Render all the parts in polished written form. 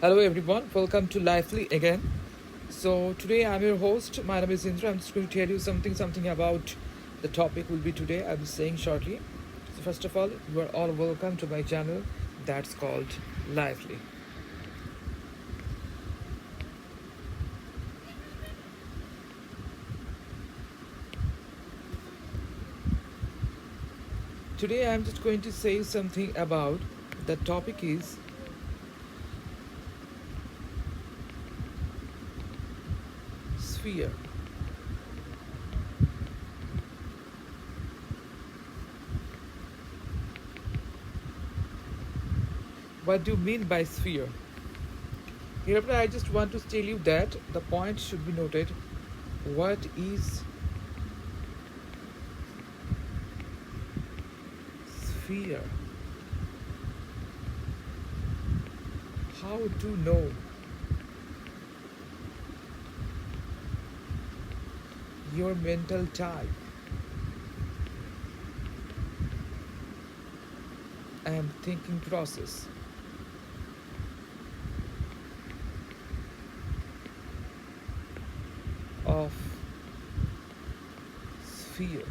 Hello everyone, welcome to Lively again. So today I'm your host. My name is Indra. I'm just going to tell you something about the topic will be today. I'll be saying shortly. So first of all, you are all welcome to my channel that's called Lively. Today I'm just going to say something about the topic is sphere. What do you mean by sphere? Here I just want to tell you that the point should be noted. What is sphere? How to know your mental type and thinking process of sphere,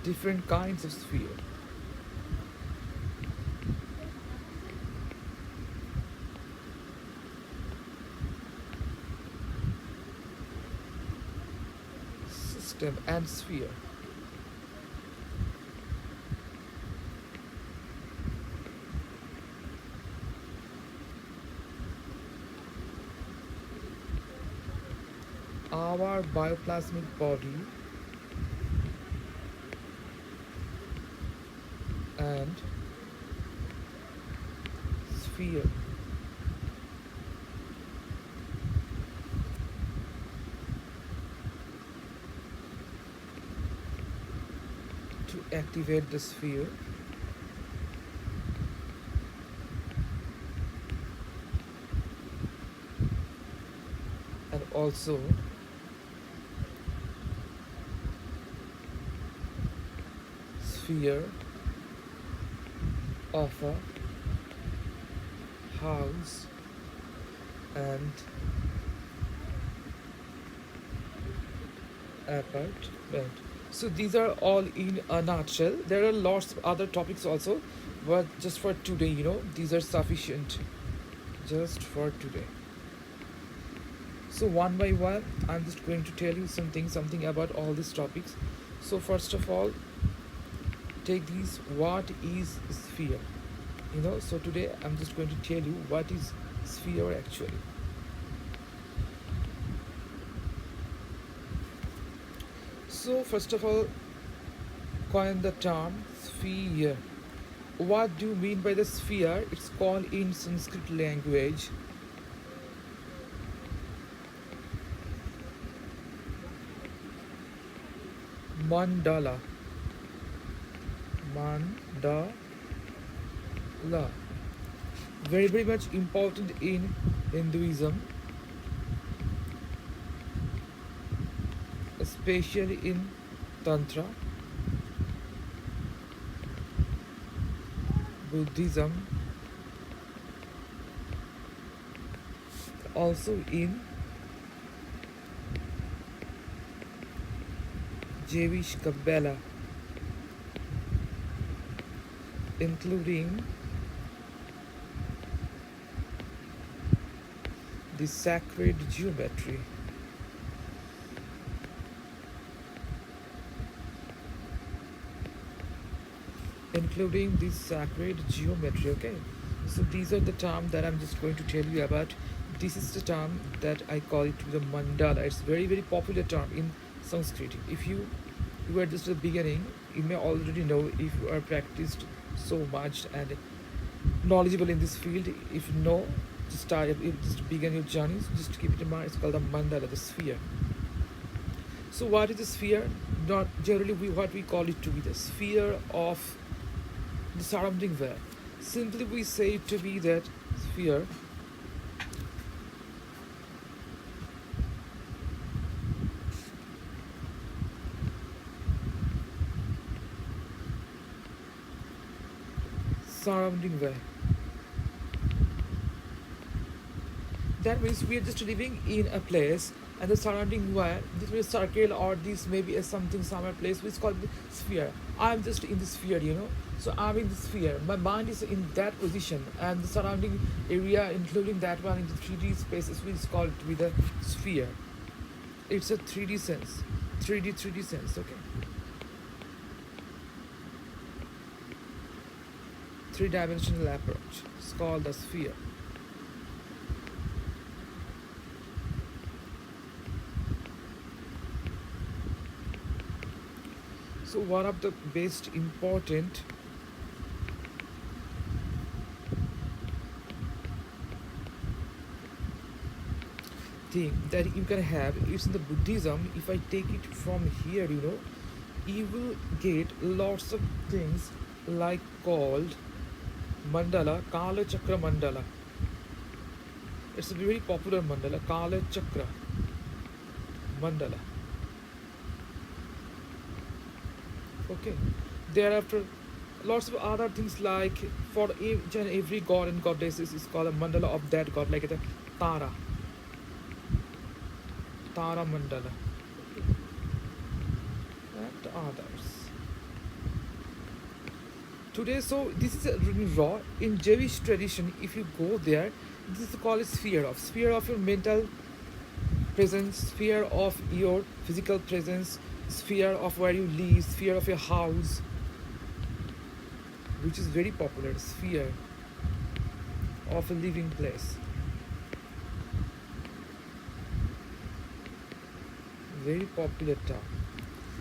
different kinds of sphere. System and sphere. Our bioplasmic body and sphere. To activate the sphere, and also sphere of a house and apartment. So these are all in a nutshell. There are lots of other topics also, but just for today, these are sufficient just for today. So one by one, I'm just going to tell you something about all these topics. So first of all, take these. What is sphere? So today I'm just going to tell you what is sphere actually. So first of all, coin the term sphere. What do you mean by the sphere? It's called in Sanskrit language mandala. Mandala. Very much important in Hinduism, especially in Tantra, Buddhism, also in Jewish Kabbalah, including the sacred geometry. Including this sacred geometry, okay? So these are the terms that I'm just going to tell you about. This is the term that I call it the mandala. It's very popular term in Sanskrit. If you are just at the beginning, you may already know if you are practiced so much and knowledgeable in this field. If you know, just begin your journey. So just keep it in mind. It's called the mandala, the sphere. So what is the sphere? Not generally what we call it to be the sphere of the surrounding world. Simply we say it to be that sphere surrounding world. That means we are just living in a place and the surrounding where this may be a circle or this may be a something somewhere place which is called the sphere. I'm just in the sphere, you know. So I'm in the sphere. My mind is in that position and the surrounding area, including that one in the 3D spaces, which is called with a sphere. It's a 3D sense. 3D sense, okay. Three-dimensional approach. It's called the sphere. So one of the best important thing that you can have is in the Buddhism. If I take it from here, you know, you will get lots of things like called mandala, Kala Chakra mandala. It's a very popular mandala, Kala Chakra mandala. Okay. Thereafter, lots of other things like for each and every god and goddesses is called a mandala of that god, like the Tara, Tara mandala, and others. Today, so this is a really raw in Jewish tradition. If you go there, this is called a sphere of your mental presence, sphere of your physical presence, sphere of where you live, sphere of your house, which is very popular, sphere of a living place. Very popular term.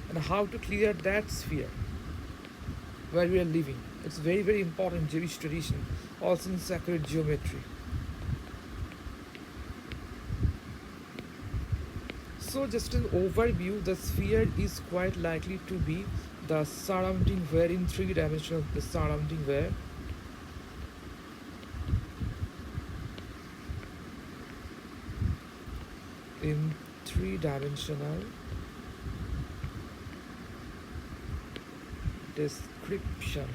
And how to clear that sphere where we are living. It's very important in Jewish tradition, also in sacred geometry. So just an overview, the sphere is quite likely to be the surrounding where in three-dimensional, the surrounding where in three-dimensional description.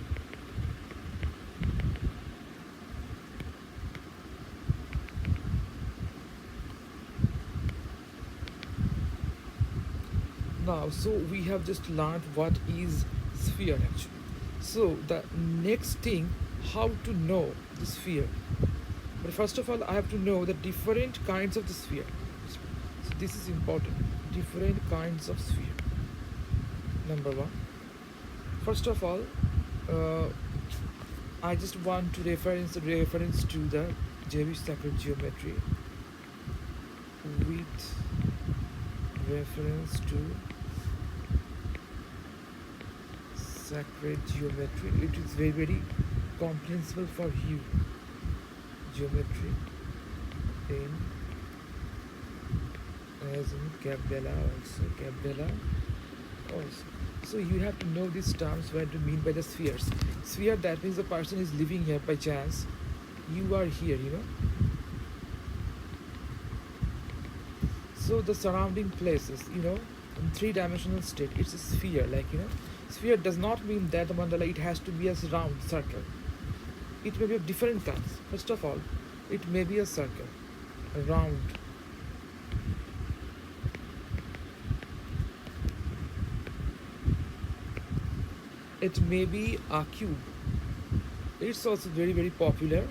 Now, so we have just learned what is sphere actually. So the next thing, how to know the sphere. But first of all, I have to know the different kinds of the sphere. So this is important. Different kinds of sphere. Number one. First of all, I just want to reference to the Jewish sacred geometry with reference to sacred geometry. It is very comprehensible for you. Geometry in as in Kabbalah also. So you have to know these terms what to mean by the spheres. Sphere, that means the person is living here by chance. You are here, you know. So the surrounding places, you know, in three-dimensional state, it's a sphere, like, you know. Sphere does not mean that the mandala, it has to be a round circle. It may be of different kinds. First of all, it may be a circle, a round. It may be a cube. It's also very popular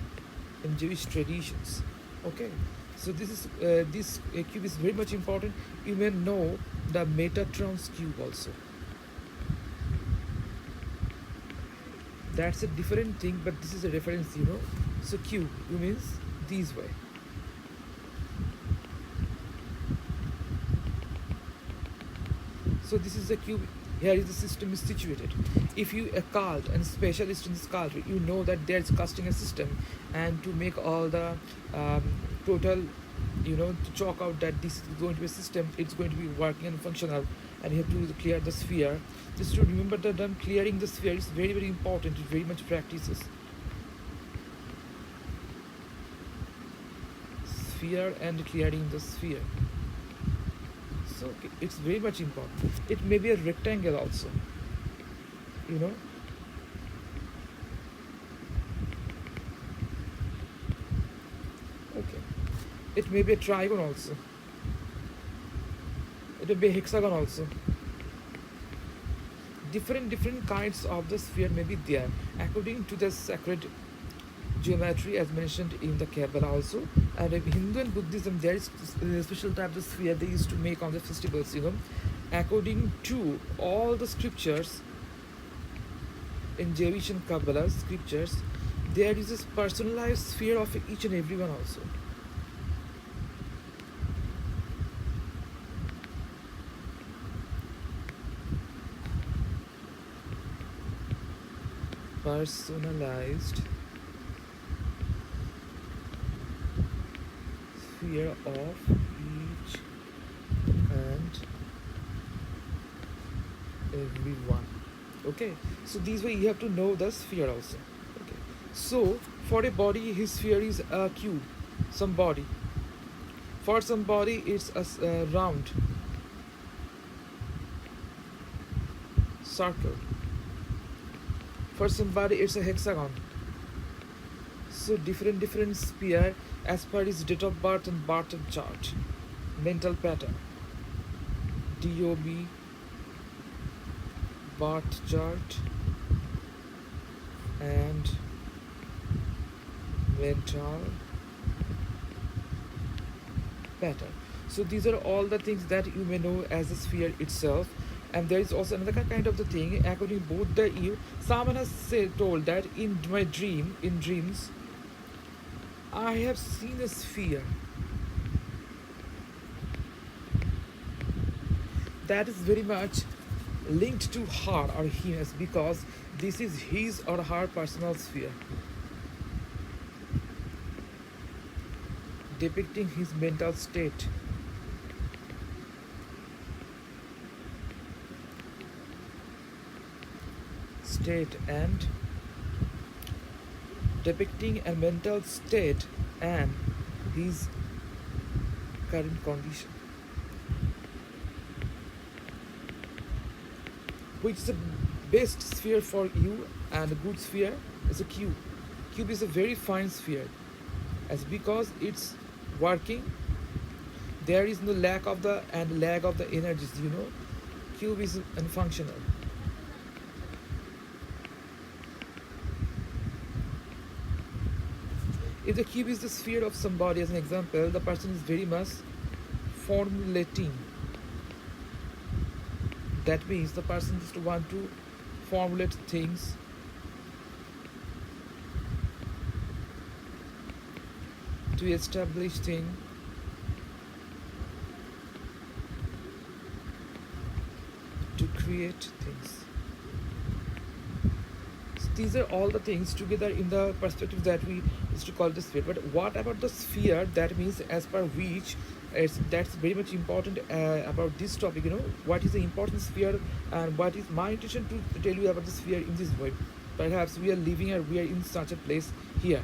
in Jewish traditions. Okay, so this cube is very much important. You may know the Metatron's cube also. That's a different thing, but this is a reference, you know. So cube means this way. So this is the cube. Here is the system is situated. If you a cult and specialist in this cult, you know that there's casting a system, and to make all the total, you know, to chalk out that this is going to be a system, it's going to be working and functional, and you have to clear the sphere. Just to remember that clearing the sphere is very important. It very much practices. Sphere and clearing the sphere. So it's very much important. It may be a rectangle also, you know. Okay. It may be a trigon also. It may be a hexagon also. Different kinds of the sphere may be there according to the sacred geometry as mentioned in the Kabbalah also. And in Hindu and Buddhism, there is a special type of sphere they used to make on the festivals, According to all the scriptures in Jewish and Kabbalah scriptures, there is this personalized sphere of each and everyone also. Personalized sphere of each and everyone. Okay, so these way you have to know the sphere also. Okay, so for a body, his sphere is a cube, some body. For some body, it's a round circle. For somebody, it's a hexagon. So different sphere as per his date of birth and birth chart, mental pattern, DOB, birth chart, and mental pattern. So these are all the things that you may know as the sphere itself. And there is also another kind of the thing according to both the you. Someone has told that in my dreams, I have seen a sphere that is very much linked to her or him, because this is his or her personal sphere, depicting his mental state. And depicting a mental state and his current condition. Which is the best sphere for you, and a good sphere is a cube. Cube is a very fine sphere, as because it's working, there is no lack of the and lag of the energies. Cube is unfunctional. If the cube is the sphere of somebody, as an example, the person is very much formulating. That means the person just want to formulate things, to establish things, to create things. So these are all the things together in the perspective that we used to call the sphere. But what about the sphere? That means as per which that's very much important about this topic. What is the important sphere, and what is my intention to tell you about the sphere in this way. Perhaps we are living or we are in such a place here.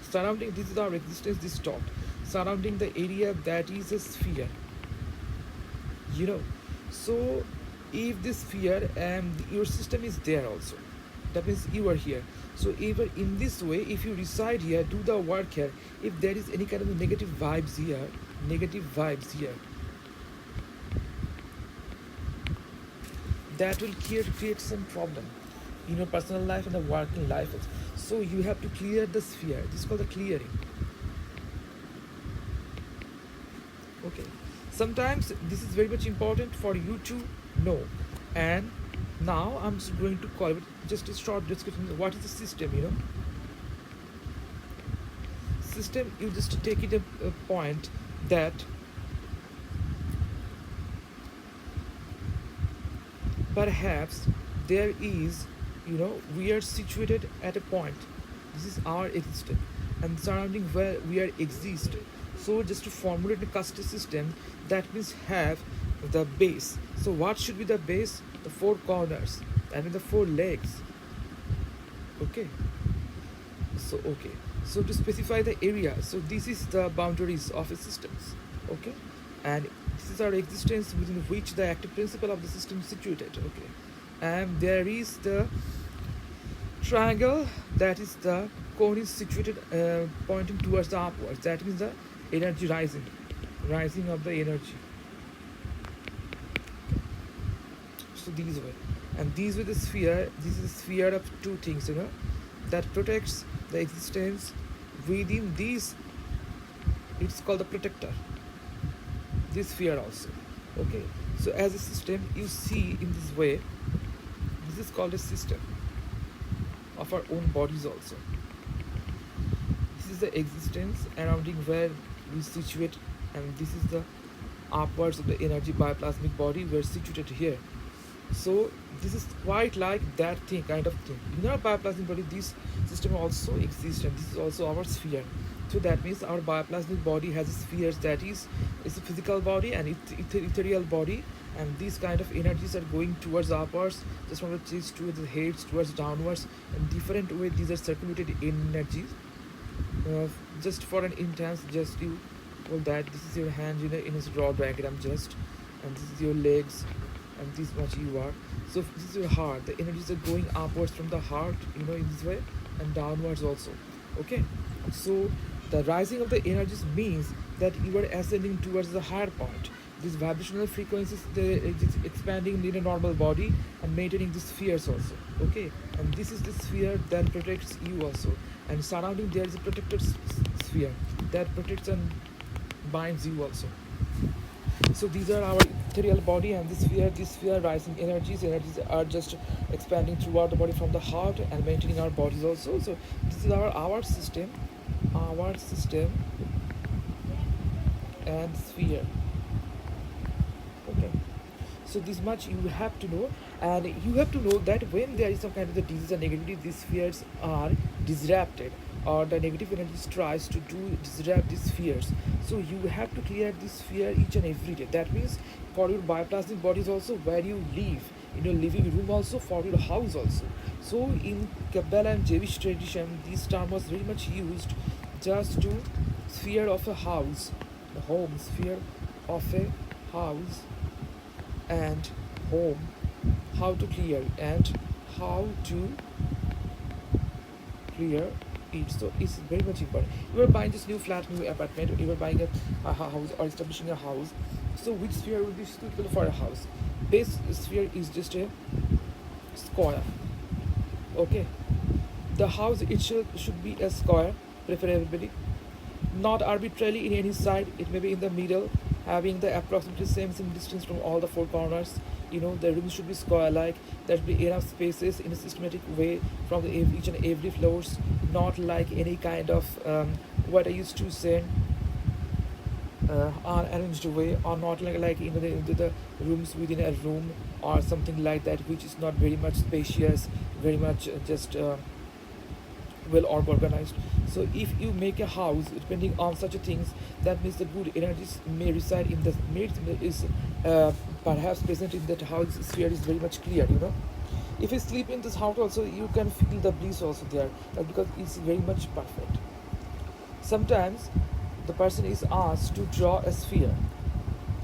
Surrounding, this is our existence, this talk. Surrounding the area that is a sphere. So if this sphere and your system is there also, that means you are here. So even in this way, if you reside here, do the work here, if there is any kind of negative vibes here, that will create some problem in your personal life and the working life also. So you have to clear the sphere. This is called the clearing. Okay, sometimes this is very much important for you to know. And now I'm just going to call it just a short description. What is the system? System, you just take it a point that perhaps there is, we are situated at a point. This is our existence, and surrounding where we are exist. So just to formulate a custom system, that means have the base. So what should be the base? The four corners, the four legs. Okay. So to specify the area, so this is the boundaries of a system. Okay, and this is our existence within which the active principle of the system is situated. Okay, and there is the triangle, that is the cone is situated pointing towards the upwards. That means the energy rising of the energy. So these way, and these were the sphere. This is a sphere of two things, that protects the existence within these. It's called the protector. This sphere also. Okay. So as a system, you see in this way. This is called a system of our own bodies also. This is the existence surrounding where we situate, and this is the upwards of the energy bioplasmic body we're situated here. So this is quite like that thing, kind of thing. In our bioplasmic body, this system also exists, and this is also our sphere. So that means our bioplasmic body has spheres, that is, it's a physical body and ethereal body, and these kind of energies are going towards upwards, just from the chest towards the heads, towards downwards, in different way. These are circulated energies. Just for an intense, just you hold that. This is your hand, in a raw diagram, just, and this is your legs, and this much you are. So this is your heart. The energies are going upwards from the heart, in this way, and downwards also. Okay. So the rising of the energies means that you are ascending towards the higher part. These vibrational frequencies, they expanding in a normal body and maintaining the spheres also. Okay, and this is the sphere that protects you also, and surrounding there is a protected sphere that protects and binds you also. So these are our ethereal body, and this sphere rising energies are just expanding throughout the body from the heart and maintaining our bodies also. So this is our system and sphere. Okay. So this much you have to know, and you have to know that when there is some kind of the disease or negativity, these spheres are disrupted, or the negative energies tries to disrupt these spheres. So you have to clear this sphere each and every day. That means for your bioplasmic bodies also, where you live, in your living room also, for your house also. So in Kabbalah and Jewish tradition, this term was very much used just to sphere of a house, the home sphere of a house, and home, how to clear and how to clear it. So it's very much important. You are buying this new flat, new apartment, or you are buying a house or establishing a house. So which sphere will be suitable for a house? Base sphere is just a square. Okay. The house itself should be a square, preferably not arbitrarily in any side. It may be in the middle, having the approximately same distance from all the four corners. The room should be square like. There should be enough spaces in a systematic way from each and every floors, not like any kind of what I used to say unarranged way, or not like into the rooms within a room or something like that, which is not very much spacious, very much just well organized. So if you make a house depending on such a things, that means the good energies may reside in the is perhaps present in that house sphere is very much clear. If you sleep in this house also, you can feel the bliss also there, because it's very much perfect. Sometimes the person is asked to draw a sphere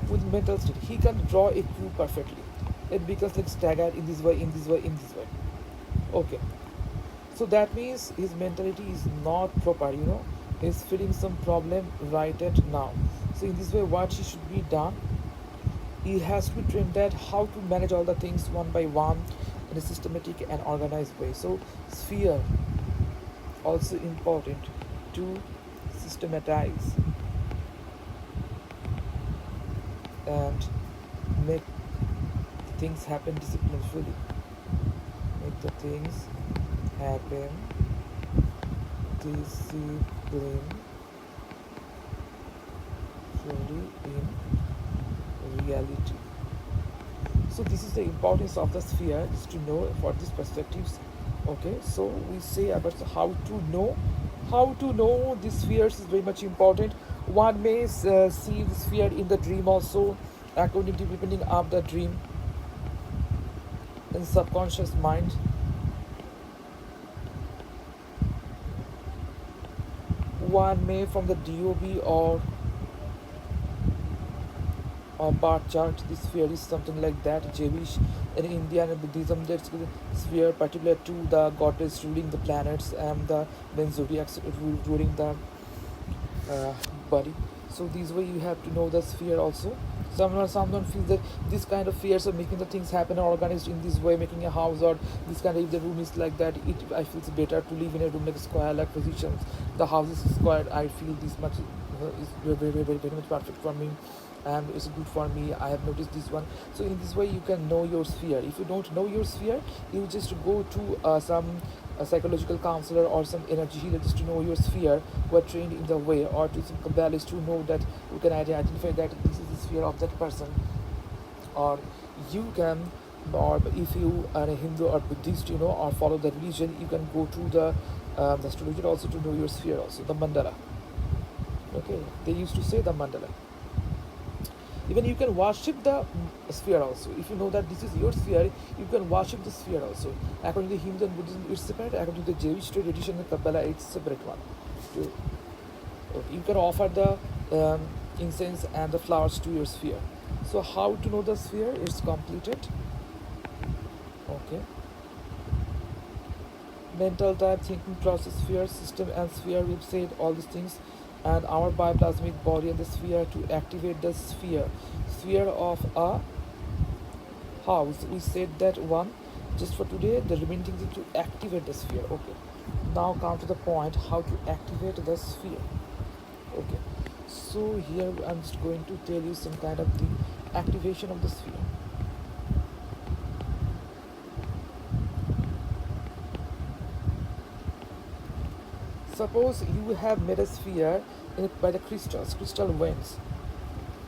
with mental state. He can draw a cube perfectly. It becomes like staggered in this way, in this way, in this way. Okay. So that means his mentality is not proper, He's feeling some problem right at now. So in this way, what he should be done, he has to be trained at how to manage all the things one by one in a systematic and organized way. So sphere also important to systematize and make things happen disciplinefully. Make the things happen disciplinefully in reality. So this is the importance of the sphere, is to know for these perspectives. Okay, so we say about how to know these spheres is very much important. One may see the sphere in the dream also, according to depending of the dream in subconscious mind. One may from the DOB or bar chart. This sphere is something like that. Jewish in Indian and Buddhism, there's a sphere particular to the goddess ruling the planets and the then zodiacs ruling the body. So this way you have to know the sphere also. Someone feels that this kind of fears of making the things happen are organized in this way, making a house or this kind of, if the room is like that, it I feel it's better to live in a room like a square like positions. The house is square, I feel this much is very much perfect for me, and it's good for me. I have noticed this one. So in this way you can know your sphere. If you don't know your sphere, you just go to some a psychological counselor or some energy healer just to know your sphere, who are trained in the way, or to some kabbalists to know that you can identify that this is the sphere of that person. Or you can, or if you are a Hindu or Buddhist, or follow the religion, you can go to the astrologer also to know your sphere also, the mandala. Okay, they used to say the mandala. Even you can worship the sphere also. If you know that this is your sphere, you can worship the sphere also. According to Hindu and Buddhism, it's separate. According to the Jewish tradition and Kabbalah, it's separate one. You can offer the incense and the flowers to your sphere. So how to know the sphere? It's completed. Okay. Mental type, thinking process, sphere, system, and sphere. We've said all these things. And our bioplasmic body and the sphere to activate the sphere of a house. We said that one. Just for today, the remaining things is to activate the sphere. Okay. Now come to the point how to activate the sphere. Okay. So here I'm just going to tell you some kind of the activation of the sphere. Suppose you have made a sphere by the crystal winds.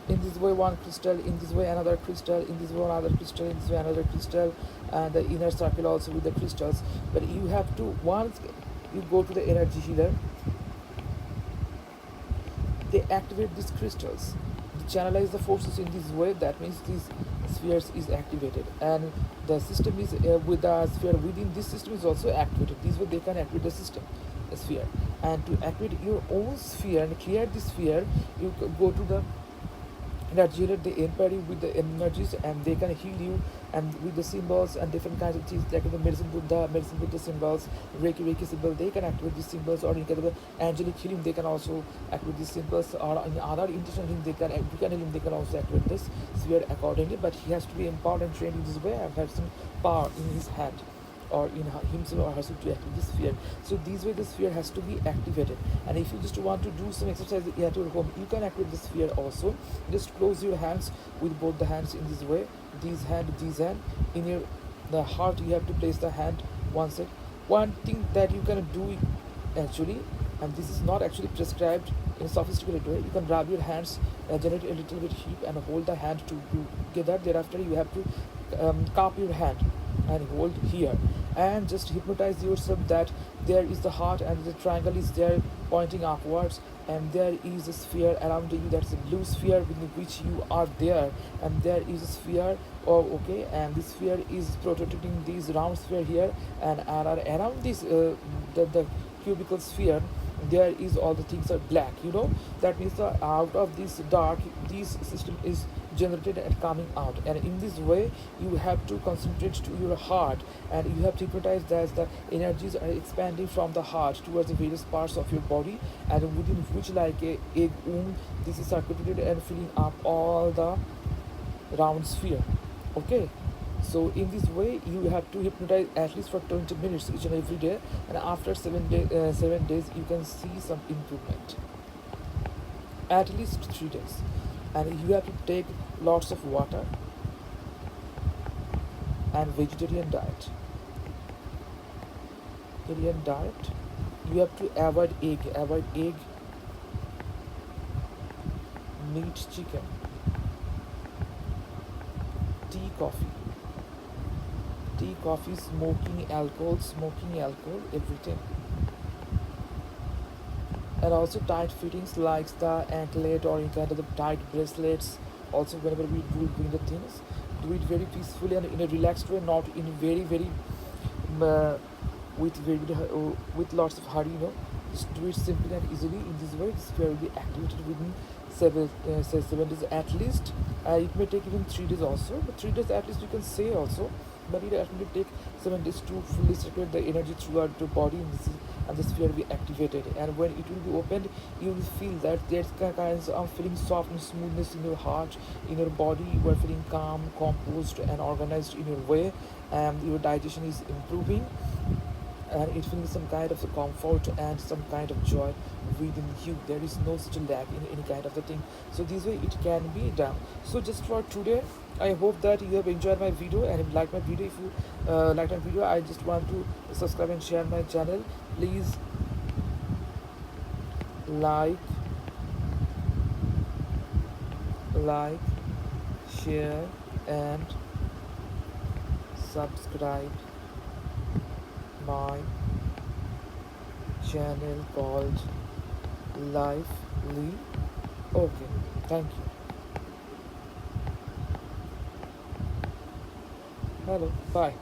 In this way one crystal, in this way another crystal, in this way another crystal, in this way another crystal, and the inner circle also with the crystals. But you have to, once you go to the energy healer, they activate these crystals, they channelize the forces in this way. That means these spheres is activated, and the system is with the sphere within this system is also activated. This way they can activate the system sphere. And to activate your own sphere and clear the sphere, you go to the energy healer. They empower you with the energies, and they can heal you, and with the symbols and different kinds of things like the medicine Buddha symbols, Reiki symbol, they can activate these symbols. Or in kind of the angelic healing, they can also activate these symbols. Or in other intentional healing, they can healing, they can also activate this sphere accordingly. But he has to be empowered and trained in this way and have some power in his hand or in himself or herself to activate the sphere. So this way the sphere has to be activated. And if you just want to do some exercise at your home, you can activate the sphere also. Just close your hands with both the hands in this way. This hand. In your the heart you have to place the hand one side. One thing that you can do actually, and this is not actually prescribed in a sophisticated way, you can rub your hands, generate a little bit heat, and hold the hand together. Thereafter you have to cup your hand and hold here, and just hypnotize yourself that there is the heart and the triangle is there pointing upwards, and there is a sphere around you, that's a blue sphere within which you are there, and there is a sphere. Oh, okay, and this sphere is protecting this round sphere here, and around this the cubical sphere there is all the things are black. That means out of this dark, this system is generated and coming out. And in this way you have to concentrate to your heart, and you have to hypnotize as the energies are expanding from the heart towards the various parts of your body, and within which like a egg womb, this is circulated and filling up all the round sphere. Okay, so in this way you have to hypnotize at least for 20 minutes each and every day, and after 7 days you can see some improvement, at least 3 days. And you have to take lots of water and vegetarian diet. You have to avoid egg, meat, chicken, tea, coffee, smoking alcohol, everything. And also tight fittings like the anklet or in kind of the tight bracelets. Also, whenever we doing the things, do it very peacefully and in a relaxed way, not in very uh, with lots of hurry. Just do it simply and easily. In this way, this sphere will be activated within 7 days at least. It may take even 3 days also, but 3 days at least you can say also. but it actually take 7 days to fully circulate the energy throughout the body, and the sphere will be activated. And when it will be opened, you will feel that there's kinds of feeling soft and smoothness in your heart, in your body. You are feeling calm, composed, and organized in your way, and your digestion is improving, and it feels some kind of comfort and some kind of joy within you. There is no such a lack in any kind of the thing. So this way it can be done. So just for today, I hope that you have enjoyed my video, and if you like my video, if you like my video, I just want to subscribe and share my channel. Please like, like, share, and subscribe my channel called Lively. Okay, thank you. Hello, bye.